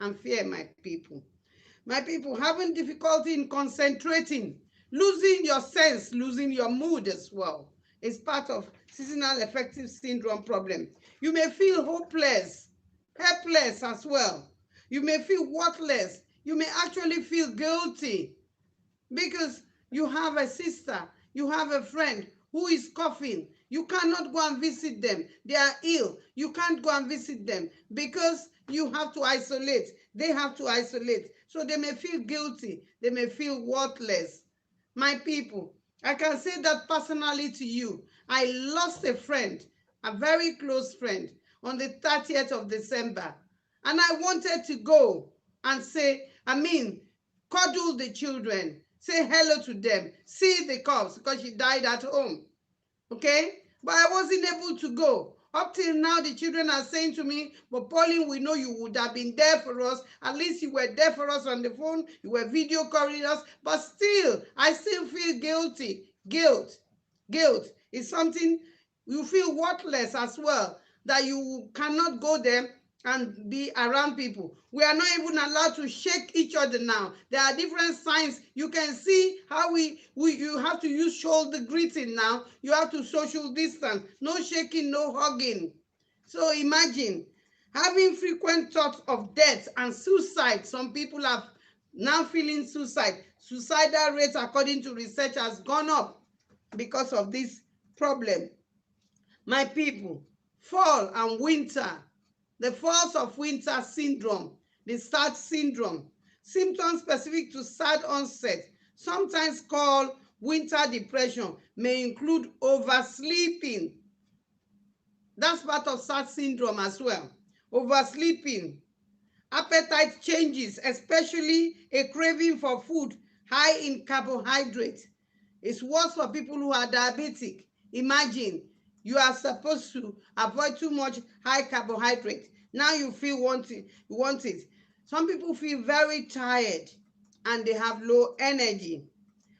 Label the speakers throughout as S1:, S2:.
S1: and fear, my people. My people, having difficulty in concentrating, losing your sense, losing your mood as well, is part of seasonal affective syndrome problem. You may feel hopeless, helpless as well. You may feel worthless. You may actually feel guilty because you have a sister, you have a friend who is coughing. You cannot go and visit them. They are ill. You can't go and visit them because you have to isolate. They have to isolate. So they may feel guilty. They may feel worthless. My people, I can say that personally to you. I lost a friend, a very close friend, on the 30th of December. And I wanted to go and say, cuddle the children, say hello to them, see the cops because she died at home. Okay? But I wasn't able to go. Up till now, the children are saying to me, but Pauline, we know you would have been there for us. At least you were there for us on the phone. You were video calling us. But still, I still feel guilty. Guilt is something you feel worthless as well, that you cannot go there and be around people. We are not even allowed to shake each other now. There are different signs. You can see how you have to use shoulder greeting now. You have to social distance. No shaking, no hugging. So imagine having frequent thoughts of death and suicide. Some people are now feeling suicide. Suicidal rates, according to research, has gone up because of this problem. My people, fall and winter, the falls of winter syndrome, the SAD syndrome, symptoms specific to SAD onset, sometimes called winter depression, may include oversleeping. That's part of SAD syndrome as well. Oversleeping, appetite changes, especially a craving for food high in carbohydrate. It's worse for people who are diabetic. Imagine you are supposed to avoid too much high carbohydrate. Now you feel you want it. Some people feel very tired and they have low energy.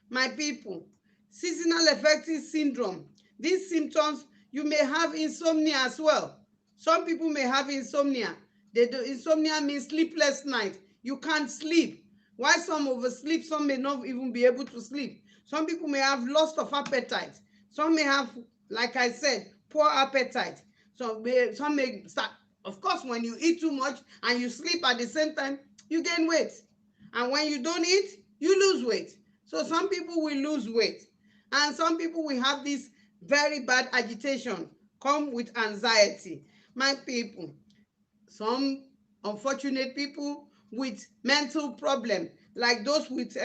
S1: My people, seasonal affective syndrome. These symptoms, you may have insomnia as well. Some people may have insomnia. Insomnia means sleepless night. You can't sleep. While some oversleep, some may not even be able to sleep. Some people may have loss of appetite. Some may have, like I said, poor appetite. Some may start, of course, when you eat too much and you sleep at the same time, you gain weight. And when you don't eat, you lose weight. So some people will lose weight. And some people will have this very bad agitation, come with anxiety. My people, some unfortunate people with mental problem, like those with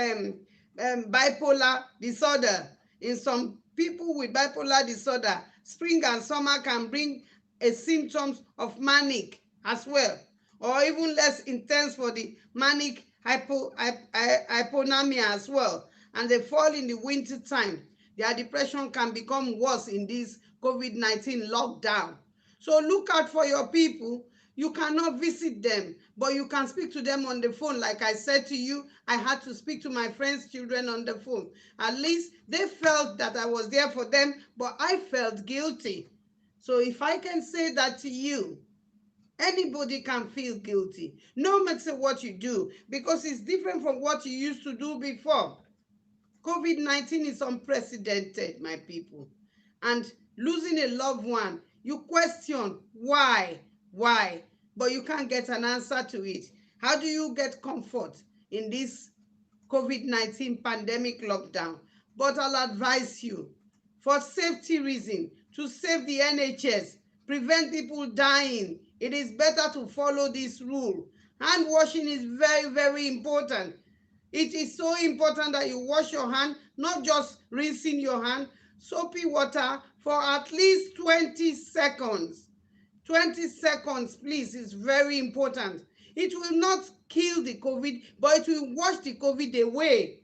S1: bipolar disorder. In some people with bipolar disorder, spring and summer can bring a symptoms of manic as well, or even less intense for the manic hyponamia as well, and they fall in the winter time. Their depression can become worse in this COVID-19 lockdown. So look out for your people. You cannot visit them, but you can speak to them on the phone. Like I said to you, I had to speak to my friends' children on the phone. At least they felt that I was there for them, but I felt guilty. So if I can say that to you, anybody can feel guilty, no matter what you do, because it's different from what you used to do before. COVID-19 is unprecedented, my people. And losing a loved one, you question why, but you can't get an answer to it. How do you get comfort in this COVID-19 pandemic lockdown? But I'll advise you, for safety reason, to save the NHS, prevent people dying, it is better to follow this rule. Hand washing is very, very important. It is so important that you wash your hand, not just rinsing your hand, soapy water for at least 20 seconds. 20 seconds, please, is very important. It will not kill the COVID, but it will wash the COVID away.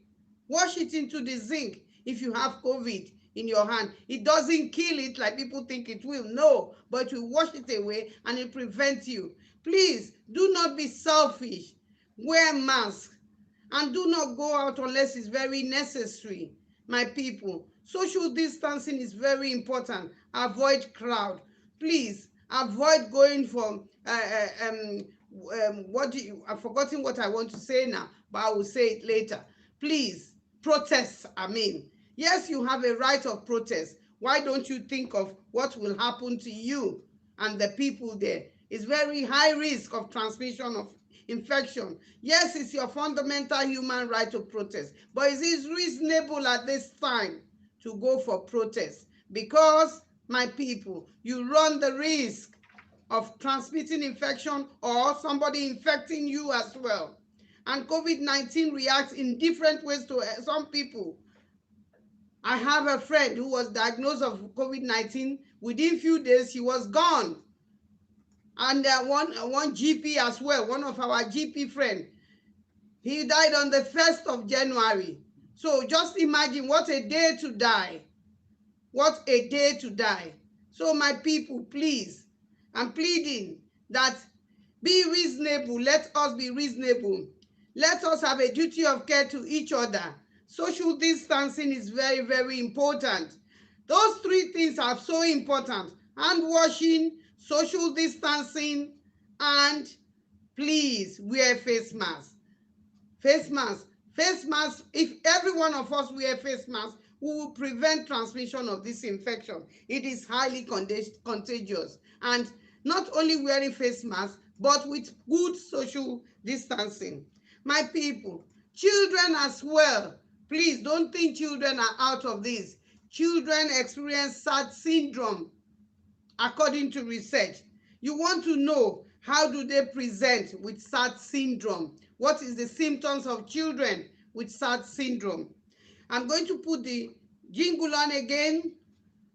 S1: Wash it into the zinc if you have COVID in your hand. It doesn't kill it like people think it will. No, but it will wash it away and it prevents you. Please, do not be selfish. Wear masks and do not go out unless it's very necessary. My people, social distancing is very important. Avoid crowd. Please avoid going for I've forgotten what I want to say now, but I will say it later. Please, protest. I mean, yes, you have a right of protest. Why don't you think of what will happen to you and the people there? It's very high risk of transmission of infection. Yes, it's your fundamental human right to protest, but is it reasonable at this time to go for protest? Because, my people, you run the risk of transmitting infection or somebody infecting you as well. And COVID-19 reacts in different ways to some people. I have a friend who was diagnosed of COVID-19. Within few days, he was gone. And one GP as well, one of our GP friend, he died on the 1st of January. So just imagine what a day to die. What a day to die. So my people, please, I'm pleading that be reasonable. Let us be reasonable. Let us have a duty of care to each other. Social distancing is very, very important. Those three things are so important. Hand washing, social distancing, and please wear face masks. Face mask. Face mask. If every one of us wear face mask, we will prevent transmission of this infection. It is highly contagious. And not only wearing face masks, but with good social distancing. My people, children as well. Please don't think children are out of this. Children experience SAD syndrome according to research. You want to know how do they present with SAD syndrome? What is the symptoms of children with SAD syndrome? I'm going to put the jingle on again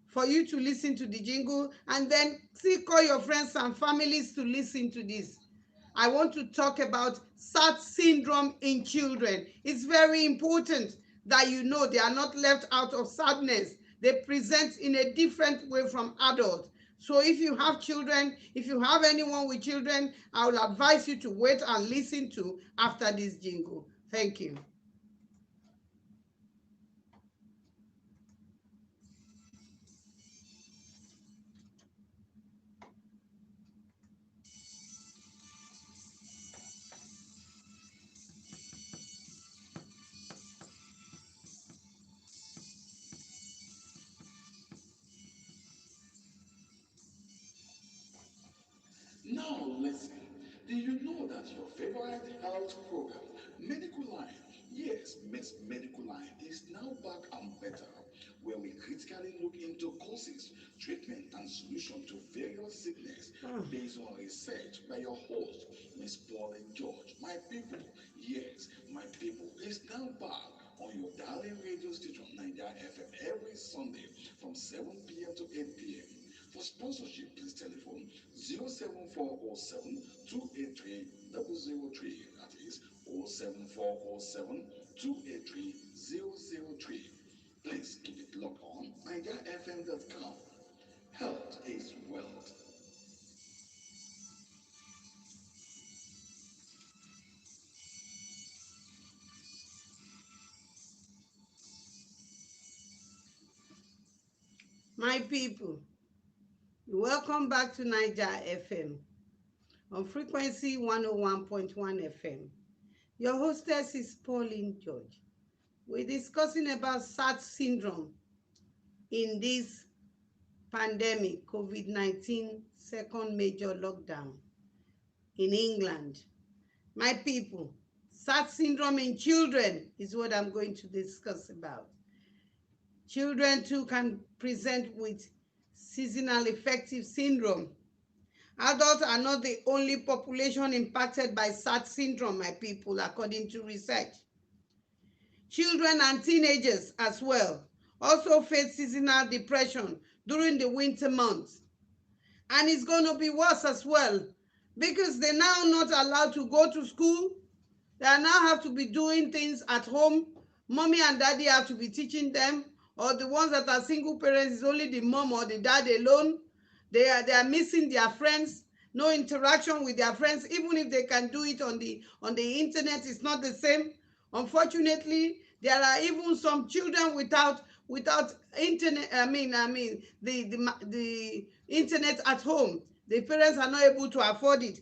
S1: for you to listen to the jingle, and then call your friends and families to listen to this. I want to talk about SAD syndrome in children. It's very important that you know they are not left out of sadness. They present in a different way from adults. So if you have children, if you have anyone with children, I will advise you to wait and listen to after this jingle. Thank you.
S2: Now listen, do you know that your favorite health program, Medical Line, yes, Miss Medical Line, is now back and better, where we critically look into causes, treatment, and solution to various sickness based on research by your host, Miss Pauline George. My people, yes, my people, is now back on your darling radio station, Niger FM, every Sunday from 7 p.m. to 8 p.m. For sponsorship, please telephone 07407 283 003. That is 07407 283 003. Please keep it locked on NigerFM.com. Health is wealth.
S1: My people, welcome back to Niger FM on frequency 101.1 FM. Your hostess is Pauline George. We're discussing about SAD syndrome in this pandemic, COVID-19 second major lockdown in England. My people, SAD syndrome in children is what I'm going to discuss about. Children too can present with seasonal affective syndrome. Adults are not the only population impacted by SAD syndrome, my people, according to research. Children and teenagers as well also face seasonal depression during the winter months. And it's going to be worse as well because they're now not allowed to go to school. They now have to be doing things at home. Mommy and daddy have to be teaching them, or the ones that are single parents, is only the mom or the dad alone. They are missing their friends, no interaction with their friends. Even if they can do it on the internet, it's not the same. Unfortunately, there are even some children without internet. The internet at home. The parents are not able to afford it.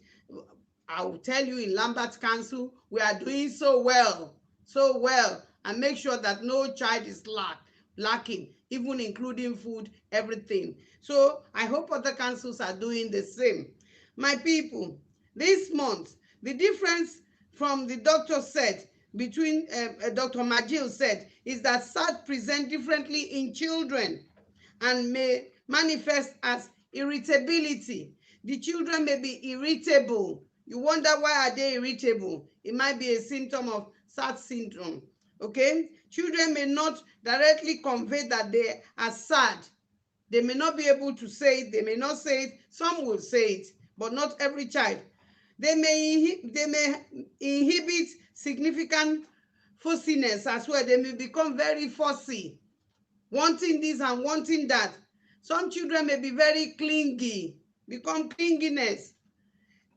S1: I will tell you in Lambert Council, we are doing so well, and make sure that no child is lacking, even including food, everything. So I hope other councils are doing the same. My people, this month, the difference from the doctor said between Dr. Majil said is that SAD present differently in children and may manifest as irritability. The children may be irritable. You wonder why are they irritable? It might be a symptom of SAD syndrome. Okay? Children may not directly convey that they are sad. They may not be able to say it, they may not say it. Some will say it, but not every child. They may inhibit significant fussiness as well. They may become very fussy, wanting this and wanting that. Some children may be very clingy, become clinginess.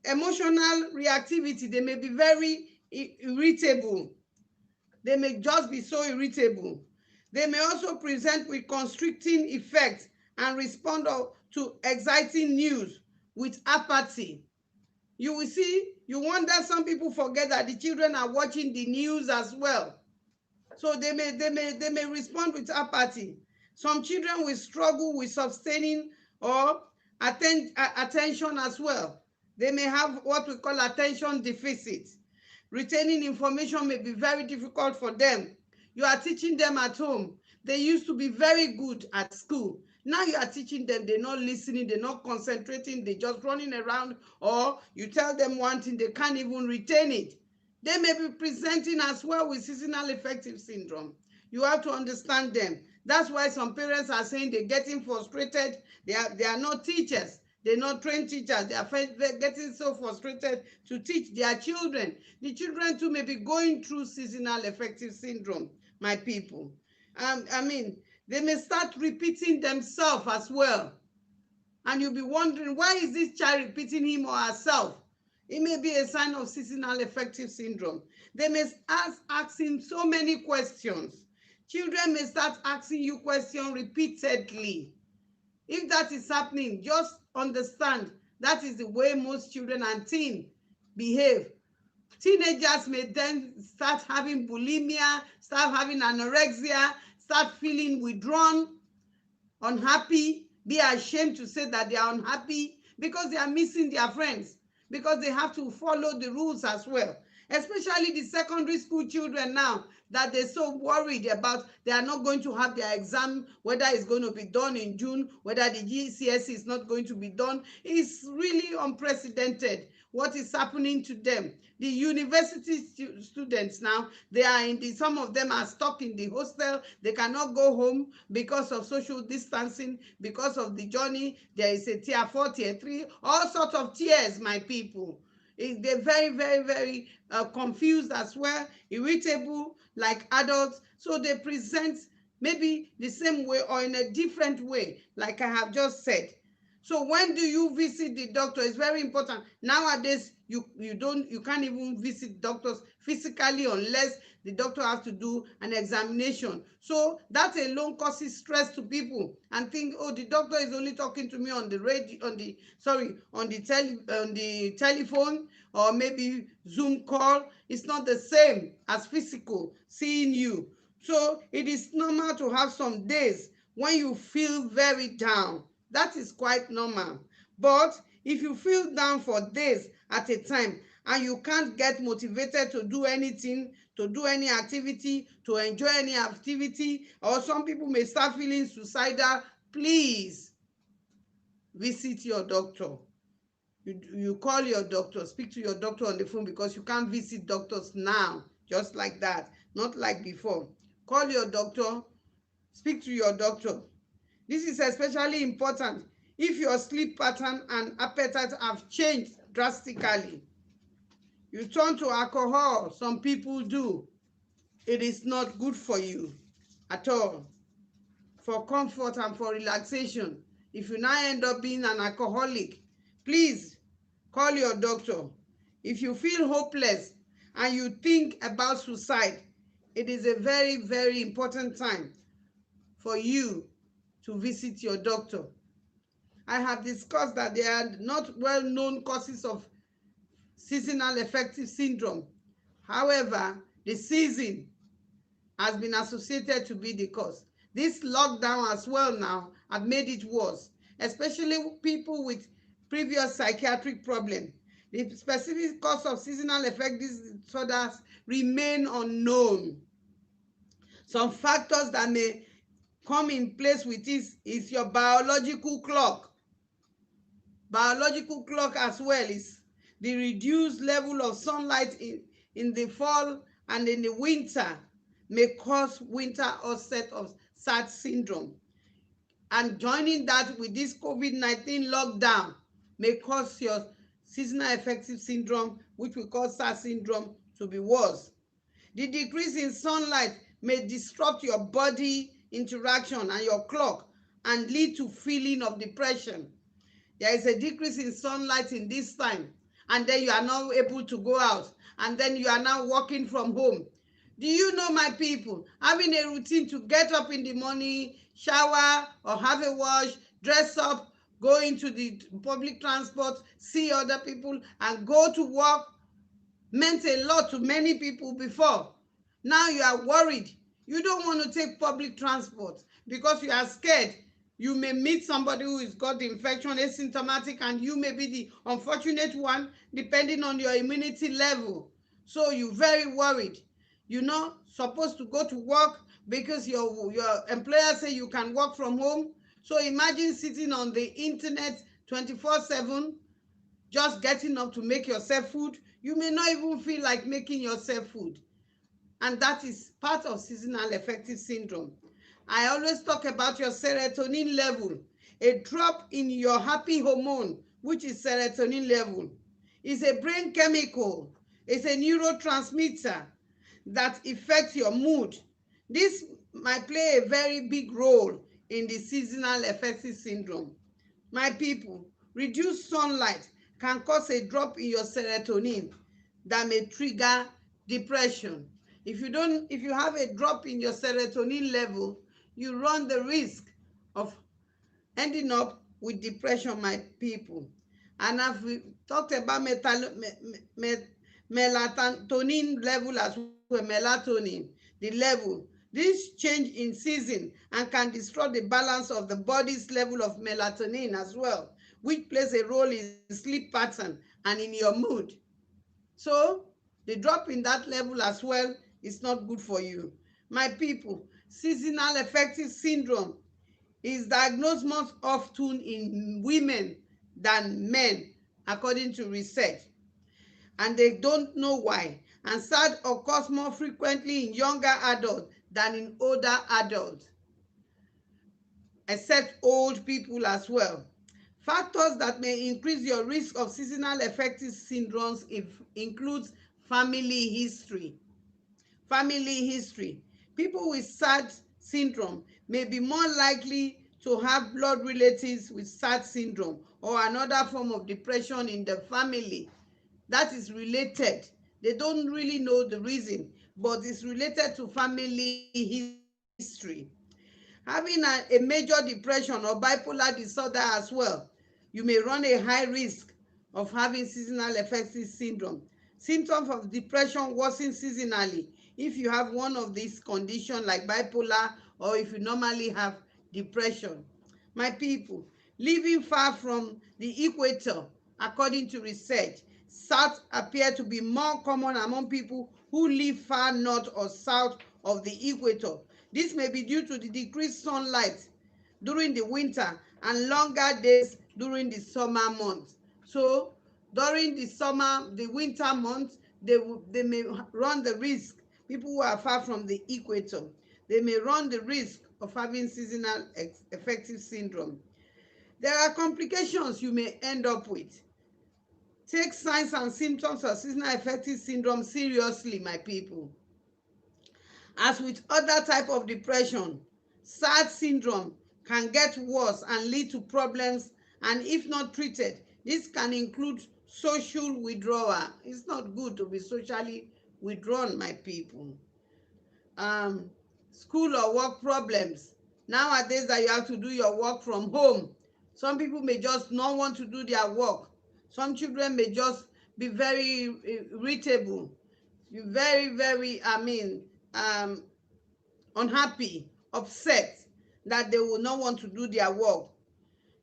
S1: Emotional reactivity, they may be very irritable. They may just be so irritable. They may also present with constricting effects and respond to exciting news with apathy. You will see, you wonder, some people forget that the children are watching the news as well. So they may respond with apathy. Some children will struggle with sustaining or attention as well. They may have what we call attention deficit. Retaining information may be very difficult for them. You are teaching them at home. They used to be very good at school. Now you are teaching them, they're not listening, they're not concentrating, they're just running around, or you tell them one thing, they can't even retain it. They may be presenting as well with seasonal affective syndrome. You have to understand them. That's why some parents are saying they're getting frustrated. They are not teachers. They're not trained teachers. They are getting so frustrated to teach their children. The children too may be going through seasonal affective syndrome, my people. I mean, they may start repeating themselves as well. And you'll be wondering, why is this child repeating him or herself? It may be a sign of seasonal affective syndrome. They may start asking so many questions. Children may start asking you questions repeatedly. If that is happening, just understand that is the way most children and teens behave. Teenagers may then start having bulimia, start having anorexia, start feeling withdrawn, unhappy, be ashamed to say that they are unhappy because they are missing their friends, because they have to follow the rules as well. Especially the secondary school children now, that they're so worried about, they are not going to have their exam, whether it's going to be done in June, whether the GCSE is not going to be done. It's really unprecedented what is happening to them. The university students now, they are some of them are stuck in the hostel. They cannot go home because of social distancing, because of the journey. There is a tier 4, tier 3, all sorts of tiers, my people. They're very confused as well, irritable like adults. So they present maybe the same way or in a different way, like I have just said. So when do you visit the doctor? It's very important. Nowadays, you can't even visit doctors physically unless the doctor has to do an examination. So that alone causes stress to people and think, oh, the doctor is only talking to me on the radio, on the telephone, or maybe Zoom call. It's not the same as physical seeing you. So it is normal to have some days when you feel very down. That is quite normal. But if you feel down for days at a time and you can't get motivated to do anything, to do any activity, to enjoy any activity, or some people may start feeling suicidal, please visit your doctor. You call your doctor, speak to your doctor on the phone, because you can't visit doctors now just like that, not like before. Call your doctor, speak to your doctor. This is especially important if your sleep pattern and appetite have changed drastically. You turn to alcohol, some people do. It is not good for you at all. For comfort and for relaxation, if you now end up being an alcoholic, please call your doctor. If you feel hopeless and you think about suicide, it is a very important time for you to visit your doctor. I have discussed that there are not well-known causes of seasonal affective syndrome. However, the season has been associated to be the cause. This lockdown as well now have made it worse, especially people with previous psychiatric problem. The specific cause of seasonal affective disorders remain unknown. Some factors that may come in place with this is your biological clock. Biological clock as well is the reduced level of sunlight in the fall and in the winter may cause winter onset of SAD syndrome. And joining that with this COVID-19 lockdown may cause your seasonal affective syndrome, which we call SAD syndrome, to be worse. The decrease in sunlight may disrupt your body interaction and your clock and lead to feeling of depression. There is a decrease in sunlight in this time, and then you are not able to go out, and then you are now working from home. Do you know, my people, having a routine to get up in the morning, shower or have a wash, dress up, go into the public transport, see other people and go to work meant a lot to many people before. Now you are worried. You don't want to take public transport because you are scared. You may meet somebody who has got the infection asymptomatic, and you may be the unfortunate one depending on your immunity level. So you're very worried. You're not supposed to go to work because your employer say you can work from home. So imagine sitting on the internet 24/7, just getting up to make yourself food. You may not even feel like making yourself food. And that is part of seasonal affective syndrome. I always talk about your serotonin level. A drop in your happy hormone, which is serotonin level, is a brain chemical. It's a neurotransmitter that affects your mood. This might play a very big role in the seasonal affective syndrome. My people, reduced sunlight can cause a drop in your serotonin that may trigger depression. If you have a drop in your serotonin level, you run the risk of ending up with depression, my people. And as we talked about melatonin level as well, melatonin, the level, this change in season and can destroy the balance of the body's level of melatonin as well, which plays a role in sleep pattern and in your mood. So the drop in that level as well is not good for you. My people, seasonal affective syndrome is diagnosed more often in women than men, according to research, and they don't know why. And SAD occurs more frequently in younger adults than in older adults, except old people as well. Factors that may increase your risk of seasonal affective syndromes includes family history. Family history. People with SAD syndrome may be more likely to have blood relatives with SAD syndrome or another form of depression in the family that is related. They don't really know the reason, but it's related to family history. Having a major depression or bipolar disorder as well, you may run a high risk of having seasonal affective syndrome. Symptoms of depression worsen seasonally if you have one of these conditions like bipolar, or if you normally have depression. My people, living far from the equator, according to research, SAD appear to be more common among people who live far north or south of the equator. This may be due to the decreased sunlight during the winter and longer days during the summer months. So during the summer, the winter months, they may run the risk. People who are far from the equator, they may run the risk of having seasonal affective syndrome. There are complications you may end up with. Take signs and symptoms of seasonal affective syndrome seriously, my people. As with other type of depression, SAD syndrome can get worse and lead to problems, and if not treated, this can include social withdrawal. It's not good to be socially withdrawn, my people. School or work problems. Nowadays that you have to do your work from home, some people may just not want to do their work. Some children may just be very irritable, be very, very, um, unhappy, upset, that they will not want to do their work.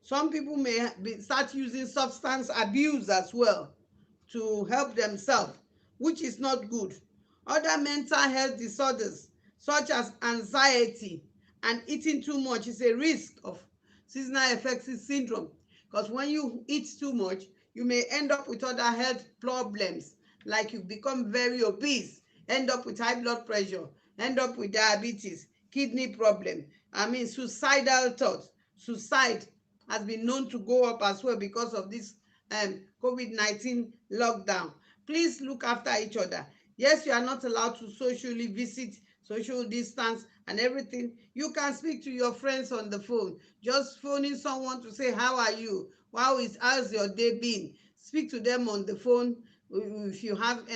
S1: Some people may start using substance abuse as well to help themselves, which is not good. Other mental health disorders, such as anxiety and eating too much, is a risk of seasonal affective syndrome. Because when you eat too much, you may end up with other health problems, like you become very obese, end up with high blood pressure, end up with diabetes, kidney problem. Suicidal thoughts. Suicide has been known to go up as well because of this COVID-19 lockdown. Please look after each other. Yes, you are not allowed to socially visit, social distance and everything. You can speak to your friends on the phone. Just phoning someone to say, how are you? How's your day been? Speak to them on the phone. If you have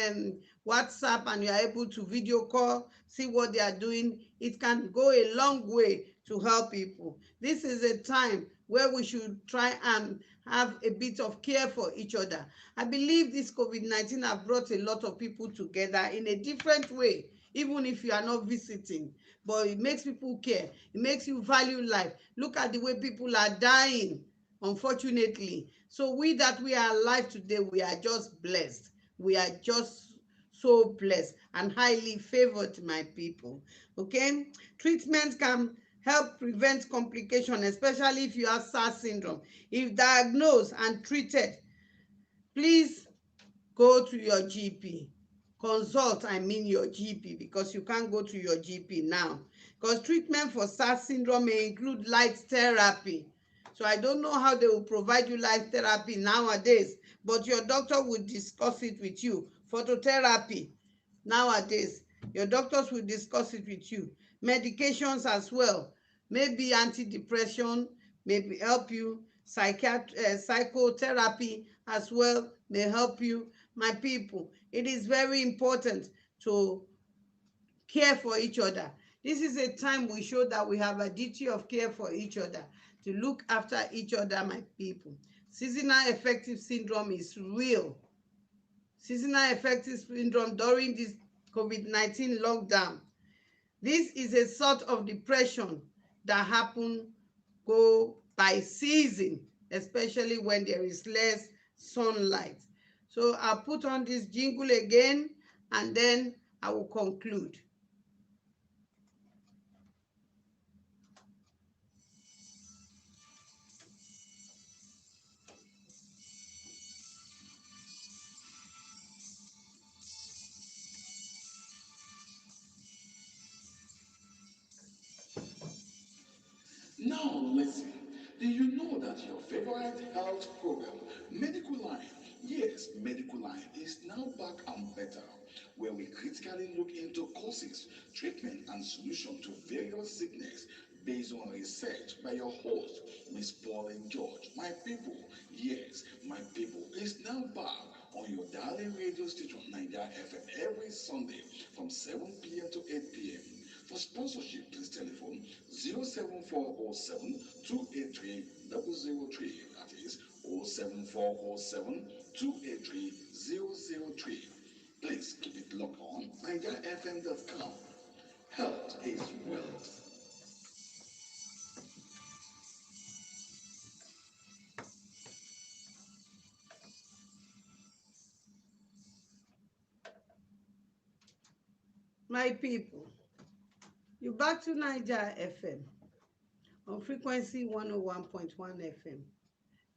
S1: WhatsApp and you are able to video call, see what they are doing, it can go a long way to help people. This is a time where we should try and have a bit of care for each other. I believe this COVID-19 have brought a lot of people together in a different way, even if you are not visiting. But it makes people care. It makes you value life. Look at the way people are dying, unfortunately. So we are alive today, we are just blessed. We are just so blessed and highly favored, my people. Okay? Treatment can help prevent complication, especially if you have SARS syndrome. If diagnosed and treated, please go to your GP. Consult, your GP, because you can't go to your GP now. Because treatment for SARS syndrome may include light therapy. So I don't know how they will provide you light therapy nowadays, but your doctor will discuss it with you. Phototherapy nowadays, your doctors will discuss it with you. Medications as well, maybe antidepressant, maybe help you. Psychotherapy as well may help you. My people, it is very important to care for each other. This is a time we show that we have a duty of care for each other, to look after each other, my people. Seasonal affective syndrome is real. Seasonal affective syndrome during this COVID-19 lockdown. This is a sort of depression that happen go by season, especially when there is less sunlight. So I'll put on this jingle again and then I will conclude.
S2: Now listen. Do you know that your favorite health program, Medical Line, yes, Medical Line, is now back and better, where we critically look into causes, treatment, and solution to various sickness based on research by your host, Miss Pauline George. My people, yes, my people, is now back on your darling radio station, Niger FM, every Sunday from 7 p.m. to 8 p.m. For sponsorship, please telephone 07407 283 003. That is 07407 283 003. Please keep it locked on NigerFM.com. Health is wealth.
S1: My people, you back to Niger FM on frequency 101.1 FM.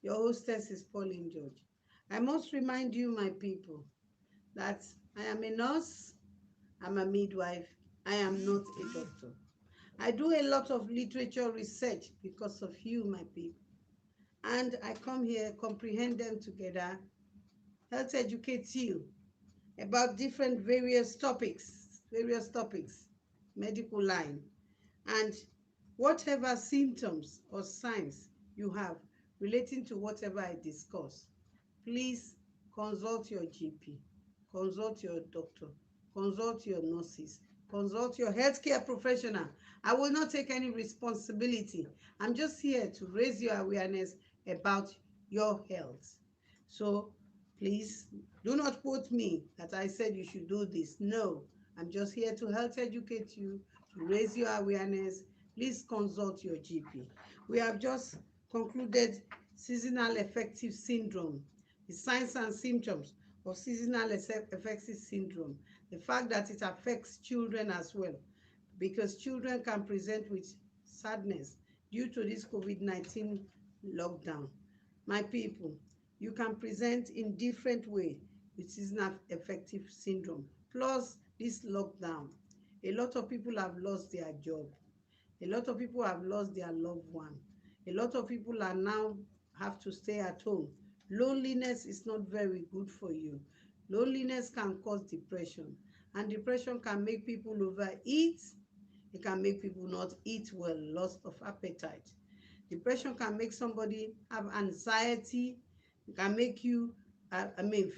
S1: Your hostess is Pauline George. I must remind you, my people, that I am a nurse, I'm a midwife, I am not a doctor. I do a lot of literature research because of you, my people. And I come here, comprehend them together, help educate you about different various topics, medical line, and whatever symptoms or signs you have relating to whatever I discuss, please consult your GP, consult your doctor, consult your nurses, consult your healthcare professional. I will not take any responsibility. I'm just here to raise your awareness about your health. So please Do not quote me that I said you should do this. No, I'm just here to help educate you, to raise your awareness. Please consult your GP. We have just concluded seasonal affective syndrome, the signs and symptoms of seasonal affective syndrome, the fact that it affects children as well, because children can present with sadness due to this COVID-19 lockdown. My people, you can present in different way with seasonal affective syndrome. Plus this lockdown, a lot of people have lost their job. A lot of people have lost their loved one. A lot of people are now have to stay at home. Loneliness is not very good for you. Loneliness can cause depression, and depression can make people overeat. It can make people not eat well, loss of appetite. Depression can make somebody have anxiety. It can make you,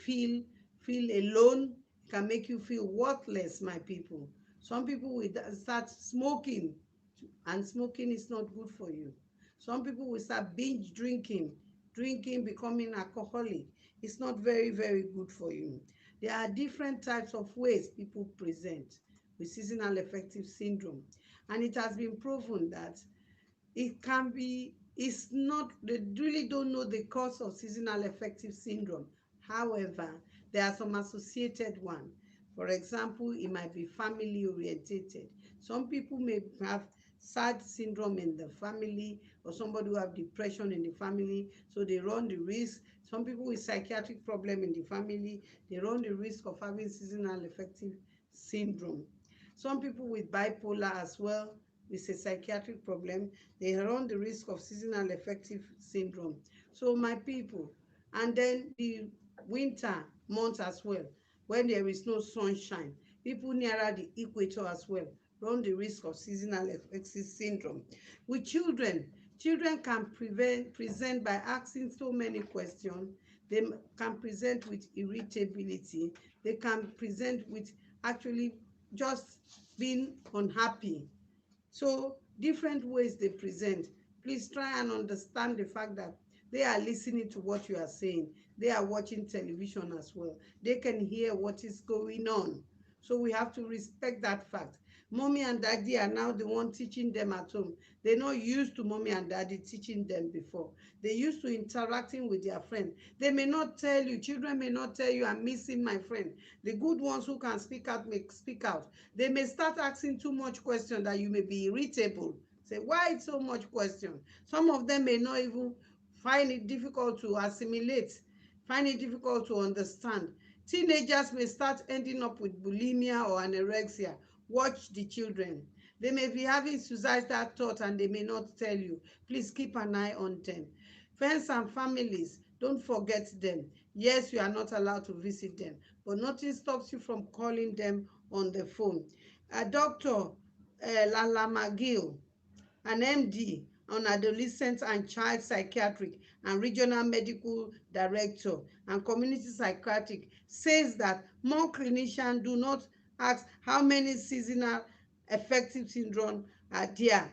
S1: feel alone. It can make you feel worthless, my people. Some people will start smoking, and smoking is not good for you. Some people will start binge drinking, becoming alcoholic. It's not very, very good for you. There are different types of ways people present with seasonal affective syndrome, and it has been proven that it can be, it's not, they really don't know the cause of seasonal affective syndrome. However, there are some associated one. For example, it might be family orientated. Some people may have sad syndrome in the family, or somebody who have depression in the family, so they run the risk. Some people with psychiatric problem in the family, they run the risk of having seasonal affective syndrome. Some people with bipolar as well, with a psychiatric problem, they run the risk of seasonal affective syndrome. So my people, and then the winter months as well, when there is no sunshine, people nearer the equator as well run the risk of seasonal affective syndrome. With children, children can present by asking so many questions. They can present with irritability. They can present with actually just being unhappy. So different ways they present. Please try and understand the fact that they are listening to what you are saying. They are watching television as well. They can hear what is going on. So we have to respect that fact. Mommy and daddy are now the one teaching them at home. They're not used to mommy and daddy teaching them before. They used to interacting with their friend. They may not tell you, children may not tell you, I'm missing my friend. The good ones who can speak out may speak out. They may start asking too much question that you may be irritable. Say, why so much question? Some of them may not even find it difficult to assimilate, find it difficult to understand. Teenagers may start ending up with bulimia or anorexia. Watch the children. They may be having suicidal thoughts and they may not tell you. Please keep an eye on them. Friends and families, don't forget them. Yes, you are not allowed to visit them, but nothing stops you from calling them on the phone. Dr. Lala McGill, an MD on adolescent and child psychiatric and regional medical director and community psychiatric, says that more clinicians do not ask how many seasonal affective syndrome are there.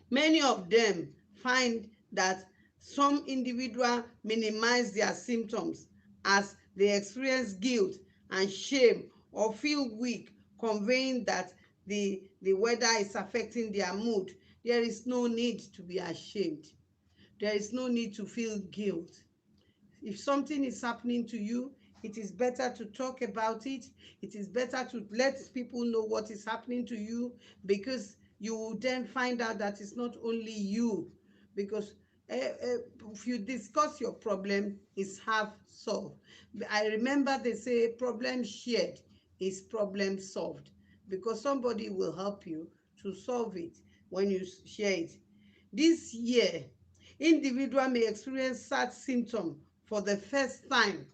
S1: Many of them find that some individuals minimize their symptoms as they experience guilt and shame or feel weak, conveying that the weather is affecting their mood. There is no need to be ashamed. There is no need to feel guilt. If something is happening to you, it is better to talk about it. It is better to let people know what is happening to you, because you will then find out that it's not only you. Because if you discuss your problem, it's half solved. I remember they say problem shared is problem solved, because somebody will help you to solve it when you share it. This year, individual may experience sad symptoms for the first time.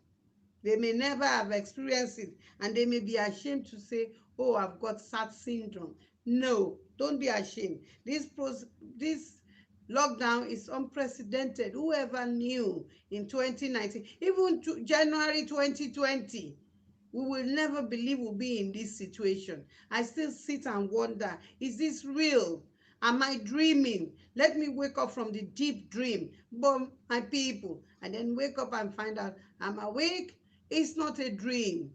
S1: They may never have experienced it, and they may be ashamed to say, oh, I've got sad syndrome. No, don't be ashamed. This lockdown is unprecedented. Whoever knew in 2019, even to January 2020, we will never believe we'll be in this situation. I still sit and wonder, is this real? Am I dreaming? Let me wake up from the deep dream, but my people, and then wake up and find out I'm awake. It's not a dream.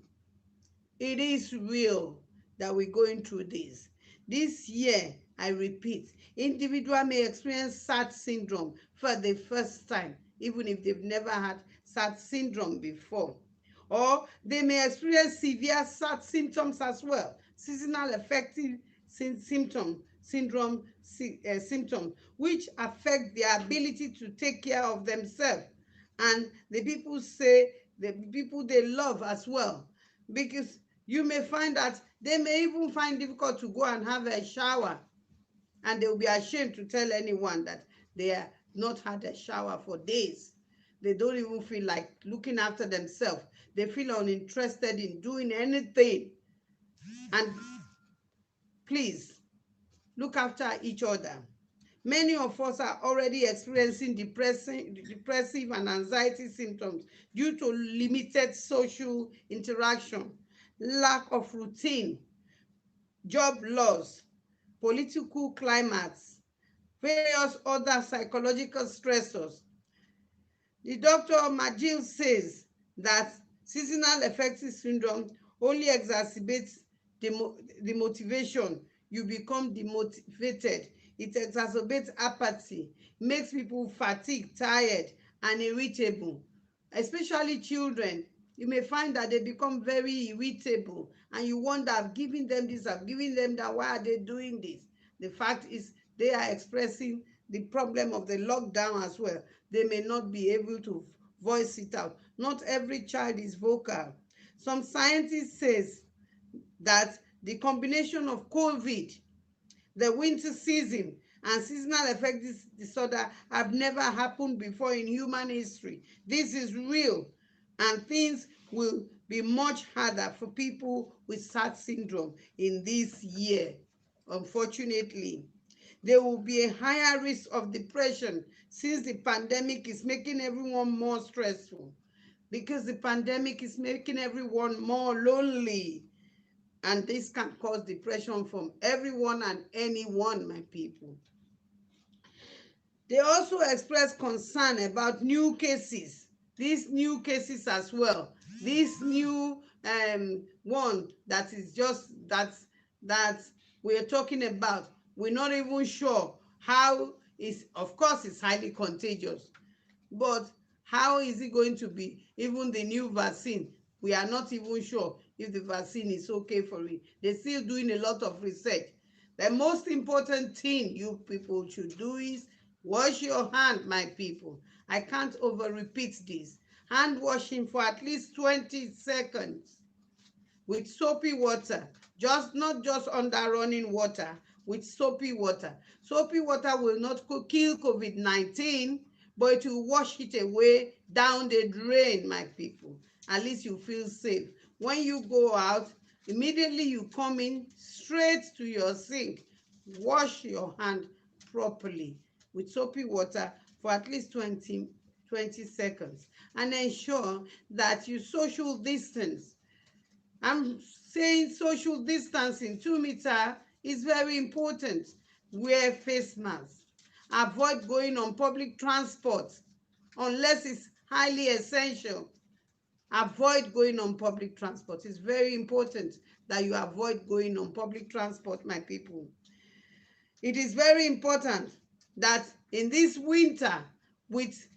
S1: It is real that we're going through this. This year, I repeat, individual may experience SAD syndrome for the first time, even if they've never had SAD syndrome before. Or they may experience severe SAD symptoms as well, seasonal affective symptoms, which affect their ability to take care of themselves and the people say the people they love as well, because you may find that they may even find difficult to go and have a shower, and they will be ashamed to tell anyone that they have not had a shower for days. They don't even feel like looking after themselves. They feel uninterested in doing anything. And please look after each other. Many of us are already experiencing depressive and anxiety symptoms due to limited social interaction, lack of routine, job loss, political climates, various other psychological stressors. The Dr. Majil says that seasonal affective syndrome only exacerbates the motivation. You become demotivated. It exacerbates apathy, makes people fatigued, tired, and irritable, especially children. You may find that they become very irritable and you wonder, I've given them this, I've given them that, why are they doing this? The fact is they are expressing the problem of the lockdown as well. They may not be able to voice it out. Not every child is vocal. Some scientists says that the combination of COVID, the winter season, and seasonal affective disorder have never happened before in human history. This is real, and things will be much harder for people with SAD syndrome in this year, unfortunately. There will be a higher risk of depression since the pandemic is making everyone more stressful, because the pandemic is making everyone more lonely, and this can cause depression from everyone and anyone, my people. They also express concern about new cases, these new cases as well, this new one that is just that we're talking about. We're not even sure how is, of course it's highly contagious, but how is it going to be? Even the new vaccine, we are not even sure if the vaccine is okay for it. They're still doing a lot of research. The most important thing you people should do is wash your hand, my people. I can't over repeat this. Hand washing for at least 20 seconds with soapy water, just not just under running water, with soapy water. Soapy water will not kill COVID-19, but it will wash it away down the drain, my people. At least you feel safe. When you go out, immediately you come in straight to your sink. Wash your hand properly with soapy water for at least 20 seconds, and ensure that you social distance. I'm saying social distancing, 2 meter is very important. Wear face masks. Avoid going on public transport unless it's highly essential. Avoid going on public transport. It's very important that you avoid going on public transport, my people. It is very important that in this winter with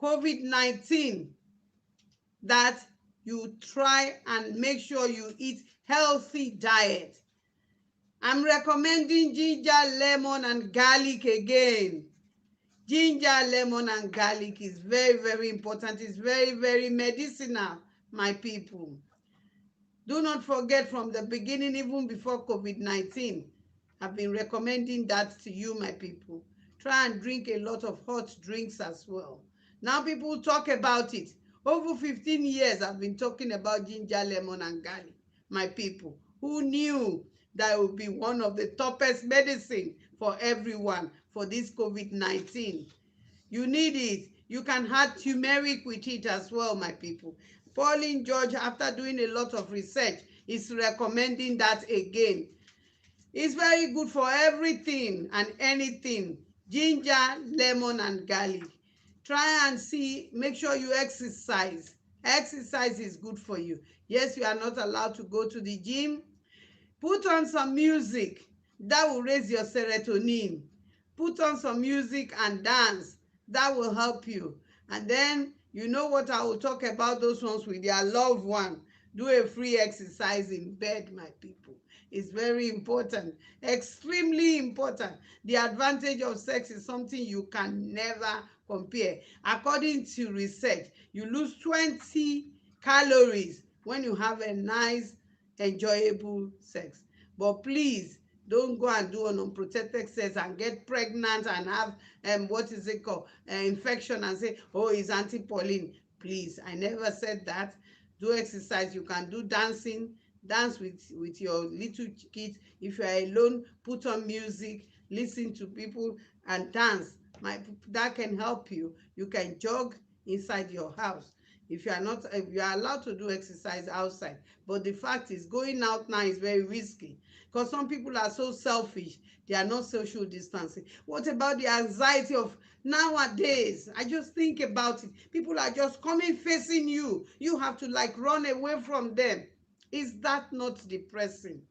S1: COVID-19, that you try and make sure you eat healthy diet. I'm recommending ginger, lemon, and garlic again. Ginger, lemon, and garlic is very, very important. It's very, very medicinal, my people. Do not forget, from the beginning, even before COVID-19, I've been recommending that to you, my people. Try and drink a lot of hot drinks as well. Now people talk about it. Over 15 years, I've been talking about ginger, lemon, and garlic, my people. Who knew that it would be one of the toppest medicine for everyone for this COVID-19? You need it. You can add turmeric with it as well, my people. Pauline George, after doing a lot of research, is recommending that again. It's very good for everything and anything. Ginger, lemon, and garlic. Try and see, make sure you exercise. Exercise is good for you. Yes, you are not allowed to go to the gym. Put on some music that will raise your serotonin. Put on some music and dance. That will help you. And then you know what I will talk about those ones with their loved one. Do a free exercise in bed, my people. It's very important, extremely important. The advantage of sex is something you can never compare. According to research, you lose 20 calories when you have a nice enjoyable sex. But please don't go and do an unprotected sex and get pregnant and have what is it called, infection, and say, oh, it's anti-pollen. Please, I never said that. Do exercise. You can do dancing. Dance with your little kids. If you are alone, put on music, listen to people and dance. That can help you. You can jog inside your house. If you are not, if you are allowed to do exercise outside. But the fact is, going out now is very risky because some people are so selfish. They are not social distancing. What about the anxiety of nowadays? I just think about it. People are just coming facing you. You have to like run away from them. Is that not depressing?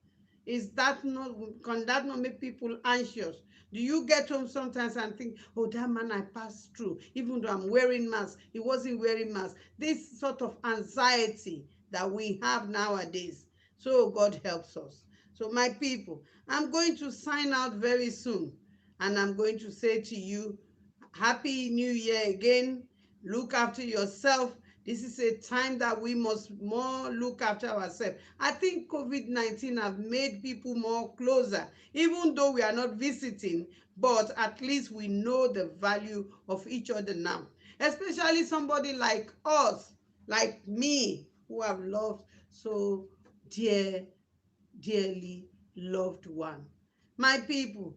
S1: Is that not, can that not make people anxious? Do you get home sometimes and think, oh, that man I passed through, even though I'm wearing mask, he wasn't wearing mask? This sort of anxiety that we have nowadays. So God helps us. So my people, I'm going to sign out very soon, and I'm going to say to you, Happy New Year again. Look after yourself. This is a time that we must more look after ourselves. I think COVID-19 have made people more closer, even though we are not visiting, but at least we know the value of each other now. Especially somebody like us, like me, who have loved so dear, dearly loved one. My people,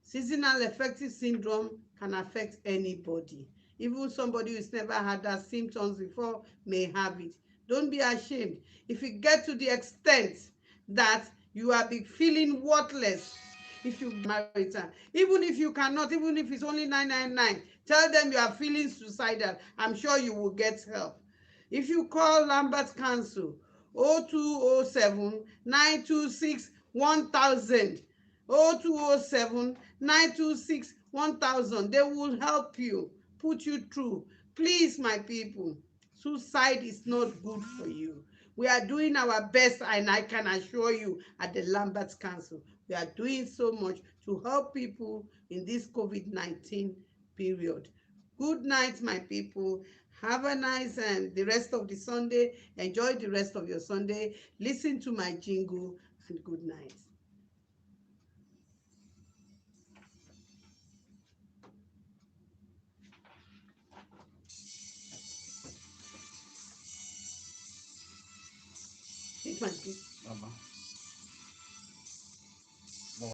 S1: seasonal affective syndrome can affect anybody. Even somebody who's never had that symptoms before may have it. Don't be ashamed. If you get to the extent that you are feeling worthless, if you marry her, even if you cannot, even if it's only 999, tell them you are feeling suicidal. I'm sure you will get help. If you call Lambert Council 0207 926 1000, 0207 926 1000, they will help you, put you through. Please, my people, suicide is not good for you. We are doing our best, and I can assure you at the Lambert Council, we are doing so much to help people in this COVID-19 period. Good night, my people. Have a nice and the rest of the Sunday. Enjoy the rest of your Sunday. Listen to my jingle, and good night. Take my gift, Baba.